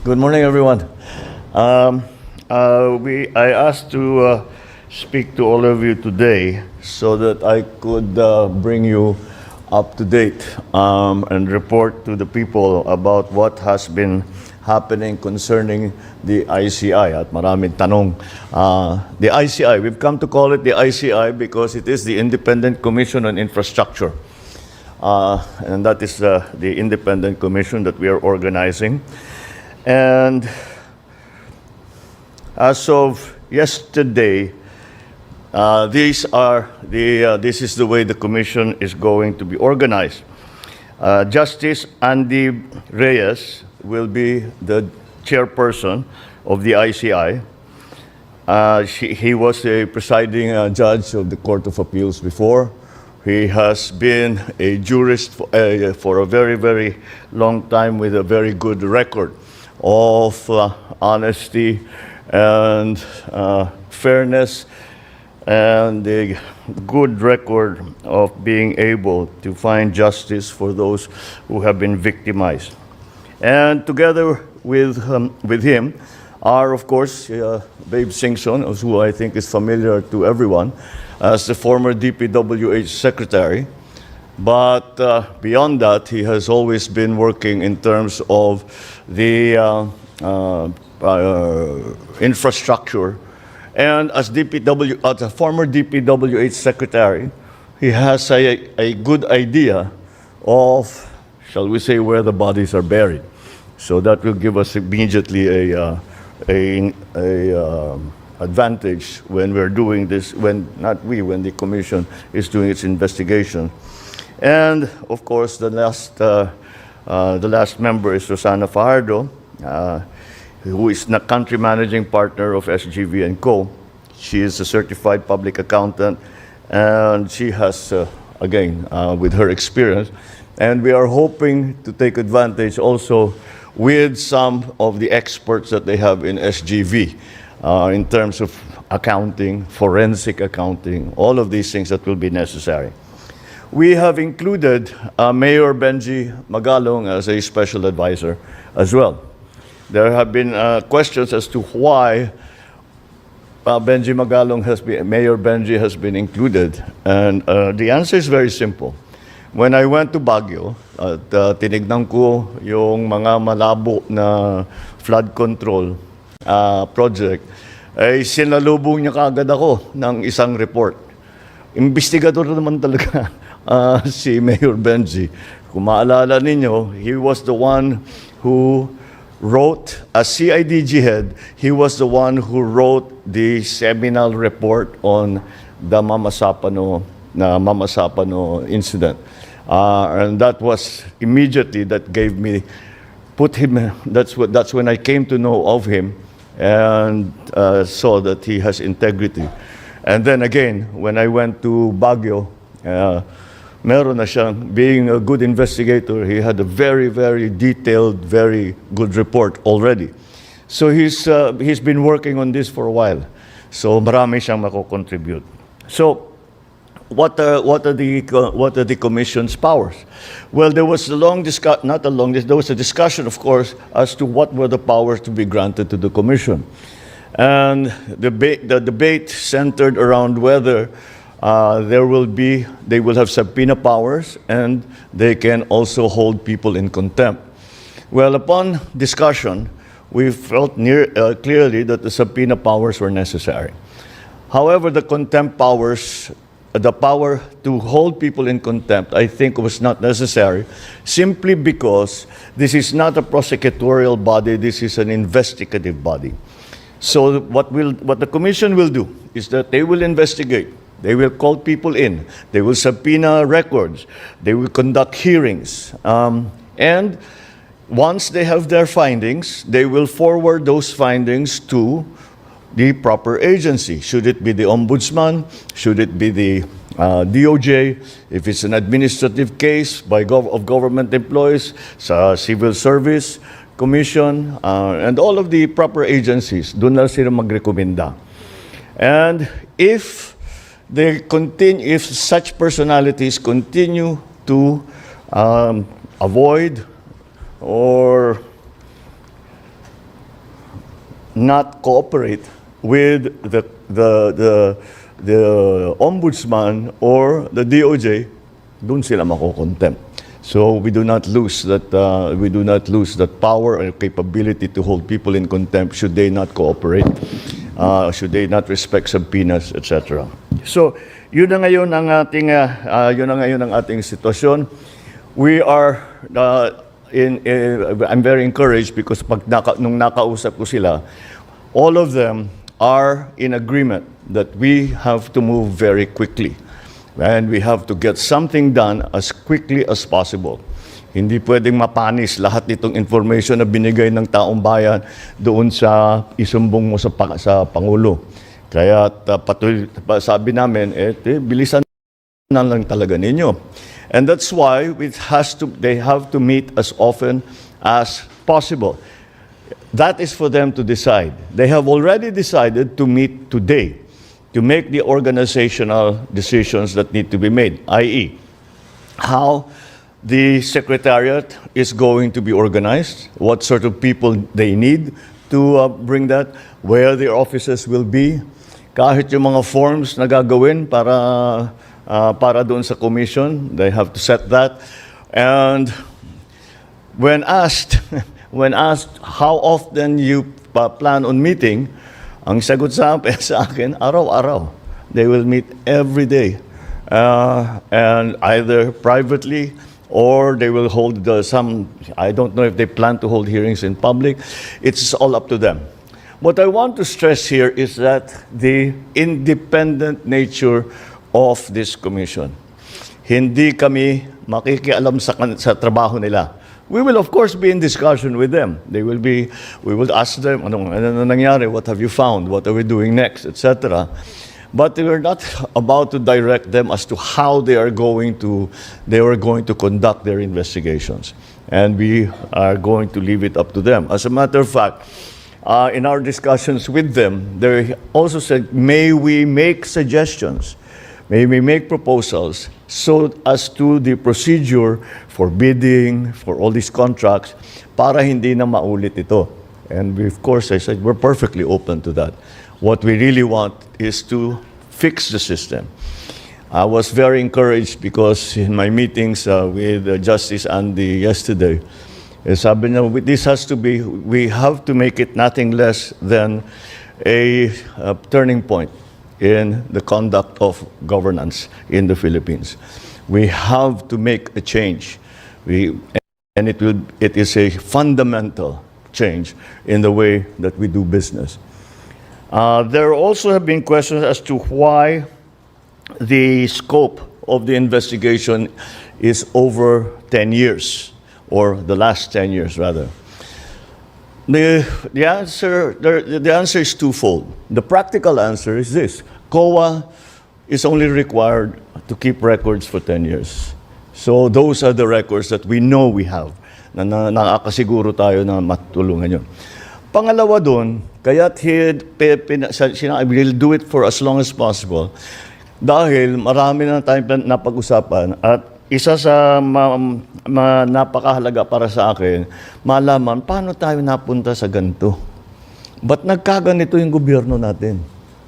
Good morning, everyone. I asked to speak to all of you today so that I could bring you up to date and report to the people about what has been happening concerning the ICI. At maraming tanong. The ICI, we've come to call it the ICI because it is the Independent Commission on Infrastructure. And that is the independent commission that we are organizing. And as of yesterday, this is the way the commission is going to be organized. Justice Andy Reyes will be the chairperson of the ICI. He was a presiding judge of the Court of Appeals before. He has been a jurist for a very, very long time with a very good record of honesty and fairness, and a good record of being able to find justice for those who have been victimized. And together with him are, of course, Babe Singson, who I think is familiar to everyone as the former DPWH secretary. But beyond that, he has always been working in terms of the infrastructure. And as a former DPWH secretary, he has a good idea of, shall we say, where the bodies are buried. So that will give us immediately a advantage when we're doing this, when the commission is doing its investigation. And of course, the last member is Rosana Fajardo, who is the country managing partner of SGV & Co. She is a certified public accountant, and she has, again, with her experience, and we are hoping to take advantage also with some of the experts that they have in SGV in terms of accounting, forensic accounting, all of these things that will be necessary. We have included Mayor Benji Magalong as a special advisor as well. There have been questions as to why Mayor Benji has been included, and the answer is very simple. When I went to Baguio, tinignan ko yung mga malabo na flood control project, ay sinalubong niya kaagad ako ng isang report. Investigador naman talaga si Mayor Benji. Kung maalala ninyo, he was the one who wrote, as CIDG head, he was the one who wrote the seminal report on the Mamasapano incident. And that was immediately, that gave me, that's when I came to know of him and saw that he has integrity. And then again, when I went to Baguio, meron na siyang, being a good investigator, he had a very, very detailed, very good report already. So he's been working on this for a while. So marami siyang mako-contribute. So what are the commission's powers? Well, there was a there was a discussion, of course, as to what were the powers to be granted to the commission. And the debate centered around whether they will have subpoena powers, and they can also hold people in contempt. Well, upon discussion, we felt clearly that the subpoena powers were necessary. However, the contempt powers, the power to hold people in contempt, I think was not necessary, simply because this is not a prosecutorial body, this is an investigative body. So what the commission will do is that they will investigate. They will call people in. They will subpoena records. They will conduct hearings. And once they have their findings, they will forward those findings to the proper agency. Should it be the Ombudsman? Should it be the DOJ? If it's an administrative case of government employees, Civil Service Commission, and all of the proper agencies, doon na sila magrekomenda. And if such personalities continue to avoid or not cooperate with the Ombudsman or the DOJ, doon sila mako-contempt. So we do not lose that power or capability to hold people in contempt should they not cooperate, should they not respect subpoenas, etc. So yun na ngayon ang ating sitwasyon. We are I'm very encouraged because nung nakausap ko sila, all of them are in agreement that we have to move very quickly. And we have to get something done as quickly as possible. Hindi pwedeng mapanis lahat itong information na binigay ng taong bayan doon sa isumbong mo sa Pangulo. Kaya sabi namin, bilisan na lang talaga ninyo. And that's why they have to meet as often as possible. That is for them to decide. They have already decided to meet today to make the organizational decisions that need to be made, i.e., how the Secretariat is going to be organized, what sort of people they need to bring that, where their offices will be, kahit yung mga forms na gagawin para doon sa commission, they have to set that. And when asked how often you plan on meeting, ang sagot sa akin, araw-araw. They will meet every day. And either privately or they will hold I don't know if they plan to hold hearings in public. It's all up to them. What I want to stress here is that the independent nature of this commission. Hindi kami makikialam sa trabaho nila. We will, of course, be in discussion with them. We will ask them, ano nangyari, what have you found, what are we doing next, etc. But we're not about to direct them as to how they are going to conduct their investigations. And we are going to leave it up to them. As a matter of fact, in our discussions with them, they also said, may we make suggestions, may we make proposals so as to the procedure for bidding, for all these contracts, para hindi na maulit ito. And we, of course, I said, we're perfectly open to that. What we really want is to fix the system. I was very encouraged because in my meetings with Justice Andy yesterday, sabi niya, we have to make it nothing less than a turning point in the conduct of governance in the Philippines. We have to make a change. And it is a fundamental change in the way that we do business. There also have been questions as to why the scope of the investigation is over 10 years, or the last 10 years rather. The answer is twofold. The practical answer is this: COA is only required to keep records for 10 years. So those are the records that we know we have, na nakakasiguro tayo na matulungan yun. Pangalawa doon, kaya't we'll do it for as long as possible dahil marami na tayong napag-usapan at isa sa napakahalaga para sa akin, malaman paano tayo napunta sa ganito. Ba't nagkaganito yung gobyerno natin?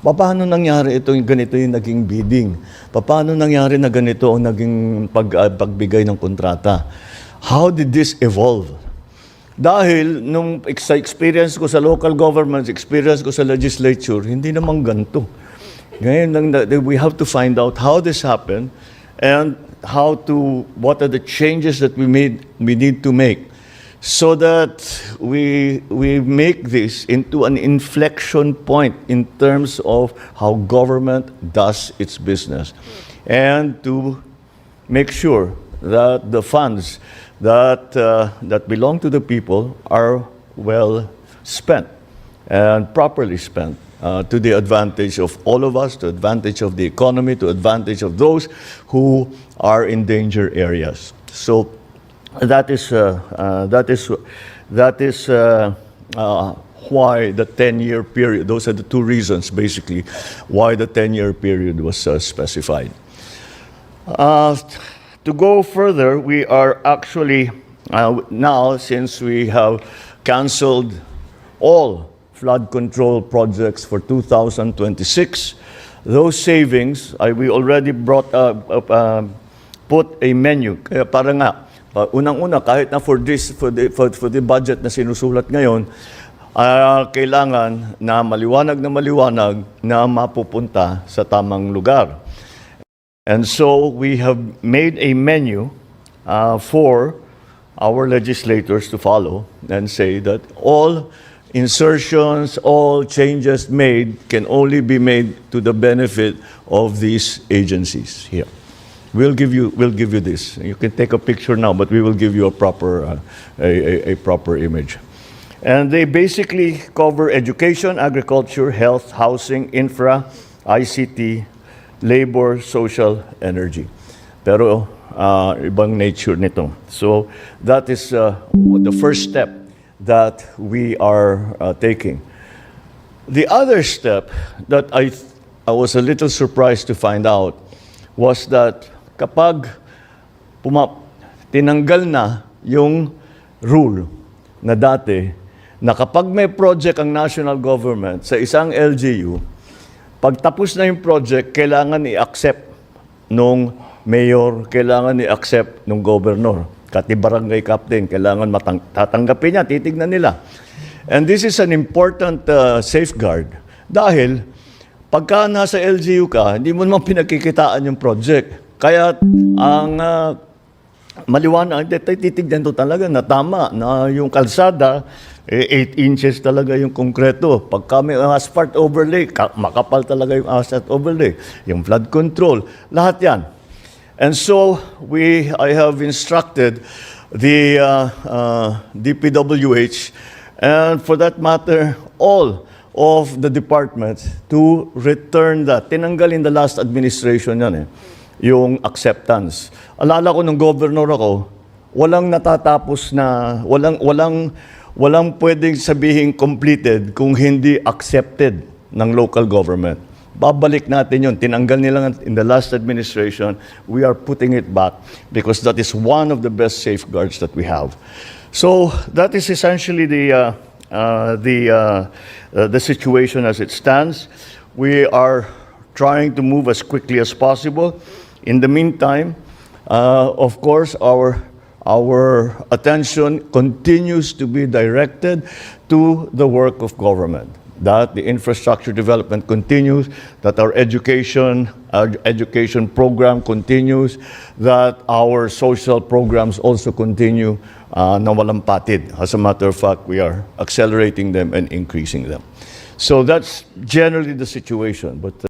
Paano nangyari ganito yung naging bidding? Paano nangyari na ganito ang naging pagbigay ng kontrata? How did this evolve? Dahil sa experience ko sa local governments, experience ko sa legislature, hindi naman ganito. Ngayon, we have to find out how this happened and what are the changes that we need to make so that we make this into an inflection point in terms of how government does its business, and to make sure that the funds that belong to the people are well spent and properly spent to the advantage of all of us, to advantage of the economy, to advantage of those who are in danger areas. So that is why the 10-year period. Those are the two reasons, basically, why the 10-year period was specified. To go further, we are actually now, since we have canceled all flood control projects for 2026. Those savings, we already put a menu. Kaya para nga, unang-una, kahit na for the budget na sinusulat ngayon, kailangan na maliwanag na mapupunta sa tamang lugar. And so we have made a menu for our legislators to follow and say that all insertions, all changes made can only be made to the benefit of these agencies here. We'll give you this. You can take a picture now, but we will give you a proper image. And they basically cover education, agriculture, health, housing, infra, ICT, labor, social, energy. Pero ibang nature nito. So that is the first step that we are taking. The other step that I was a little surprised to find out was that kapag tinanggal na yung rule na dati na kapag may project ang national government sa isang LGU, pag tapos na yung project, kailangan i-accept nung mayor, kailangan i-accept nung governor. Kati barangay captain, kailangan tatanggapin niya, titignan nila. And this is an important safeguard. Dahil, pagka nasa LGU ka, hindi mo naman pinagkikitaan yung project. Kaya, ang maliwanag, titignan to talaga na tama, na yung kalsada, 8 inches talaga yung konkreto. Pagka may asphalt overlay, makapal talaga yung asphalt overlay. Yung flood control, lahat yan. And so, I have instructed the DPWH, and for that matter, all of the departments to return that. Tinanggal in the last administration yan yung acceptance. Alala ko nung governor ako, walang natatapos na, walang pwedeng sabihin completed kung hindi accepted ng local government. Babalik natin yun. Tinanggal nila in the last administration. We are putting it back because that is one of the best safeguards that we have. So that is essentially the situation as it stands. We are trying to move as quickly as possible. In the meantime, of course, our attention continues to be directed to the work of government, that the infrastructure development continues, that our education program continues, that our social programs also continue na walang patid. As a matter of fact, we are accelerating them and increasing them. So that's generally the situation. But